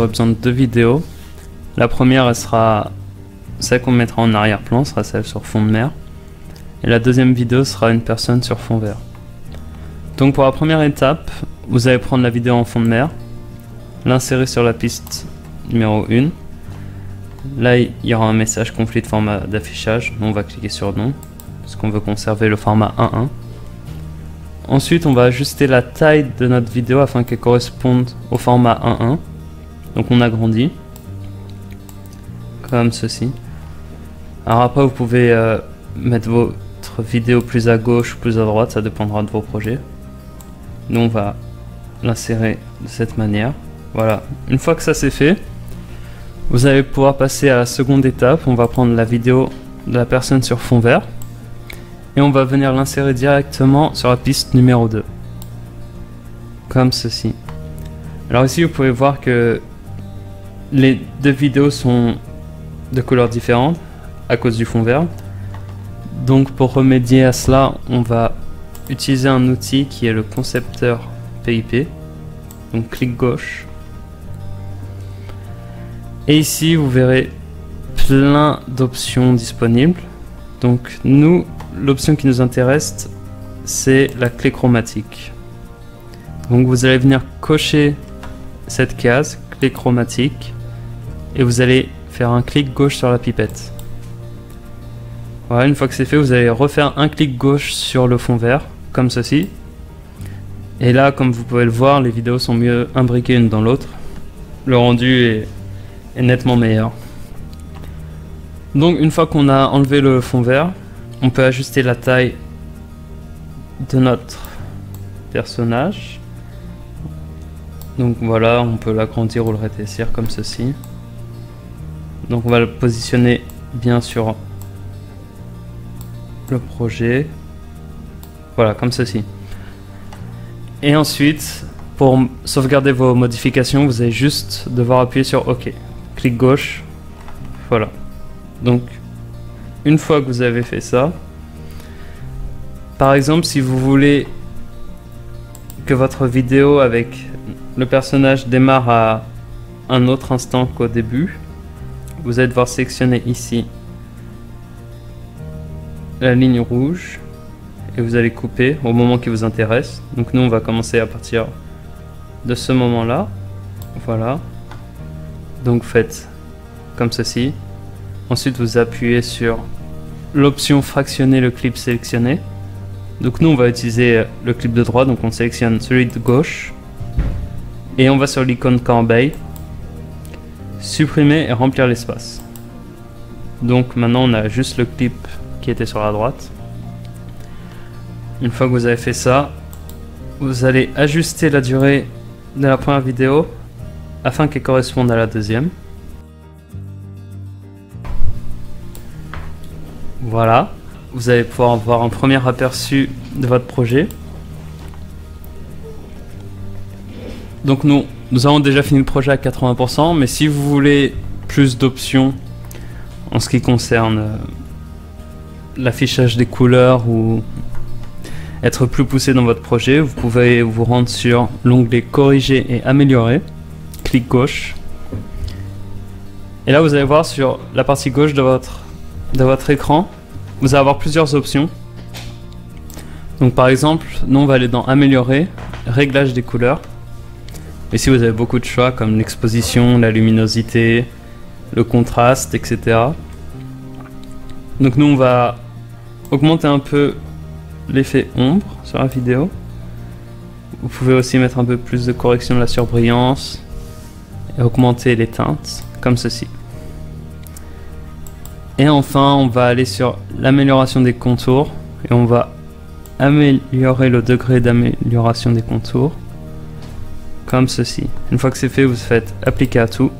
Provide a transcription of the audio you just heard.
aurez besoin de deux vidéos. La première, elle sera celle qu'on mettra en arrière-plan, sera celle sur fond de mer. Et la deuxième vidéo sera une personne sur fond vert. Donc pour la première étape, vous allez prendre la vidéo en fond de mer, l'insérer sur la piste numéro 1. Là, il y aura un message conflit de format d'affichage. On va cliquer sur non, parce qu'on veut conserver le format 1.1. Ensuite, on va ajuster la taille de notre vidéo afin qu'elle corresponde au format 1.1. Donc on agrandit, comme ceci. Alors après, vous pouvez mettre votre vidéo plus à gauche ou plus à droite, ça dépendra de vos projets. Nous, on va l'insérer de cette manière. Voilà, une fois que ça c'est fait, vous allez pouvoir passer à la seconde étape. On va prendre la vidéo de la personne sur fond vert et on va venir l'insérer directement sur la piste numéro 2, comme ceci. Alors ici, vous pouvez voir que les deux vidéos sont de couleurs différentes à cause du fond vert. Donc pour remédier à cela, on va utiliser un outil qui est le concepteur PIP. Donc clic gauche. Et ici, vous verrez plein d'options disponibles. Donc nous, l'option qui nous intéresse, c'est la clé chromatique. Donc vous allez venir cocher cette case, clé chromatique, et vous allez faire un clic gauche sur la pipette. Voilà, une fois que c'est fait, vous allez refaire un clic gauche sur le fond vert, comme ceci. Et là, comme vous pouvez le voir, les vidéos sont mieux imbriquées une dans l'autre. Le rendu est nettement meilleur. Donc une fois qu'on a enlevé le fond vert, on peut ajuster la taille de notre personnage. Donc voilà, on peut l'agrandir ou le rétrécir comme ceci. Donc on va le positionner bien sur le projet. Voilà, comme ceci. Et ensuite, pour sauvegarder vos modifications, vous allez juste devoir appuyer sur OK. Clic gauche. Voilà. Donc, une fois que vous avez fait ça, par exemple, si vous voulez que votre vidéo avec le personnage démarre à un autre instant qu'au début, vous allez devoir sélectionner ici la ligne rouge et vous allez couper au moment qui vous intéresse. Donc nous, on va commencer à partir de ce moment-là. Voilà. Donc faites comme ceci. Ensuite, vous appuyez sur l'option fractionner le clip sélectionné. Donc nous, on va utiliser le clip de droite, donc on sélectionne celui de gauche. Et on va sur l'icône corbeille, supprimer et remplir l'espace. Donc maintenant, on a juste le clip qui était sur la droite. Une fois que vous avez fait ça, vous allez ajuster la durée de la première vidéo afin qu'elle corresponde à la deuxième. Voilà, vous allez pouvoir avoir un premier aperçu de votre projet. Donc nous avons déjà fini le projet à 80%, mais si vous voulez plus d'options en ce qui concerne l'affichage des couleurs ou être plus poussé dans votre projet, vous pouvez vous rendre sur l'onglet corriger et améliorer, clic gauche, et là vous allez voir sur la partie gauche de votre écran, vous allez avoir plusieurs options. Donc par exemple, nous on va aller dans améliorer, réglage des couleurs. Ici vous avez beaucoup de choix comme l'exposition, la luminosité, le contraste, etc. Donc nous on va augmenter un peu l'effet ombre sur la vidéo. Vous pouvez aussi mettre un peu plus de correction de la surbrillance et augmenter les teintes comme ceci. Et enfin, on va aller sur l'amélioration des contours et on va améliorer le degré d'amélioration des contours comme ceci. Une fois que c'est fait, vous faites appliquer à tout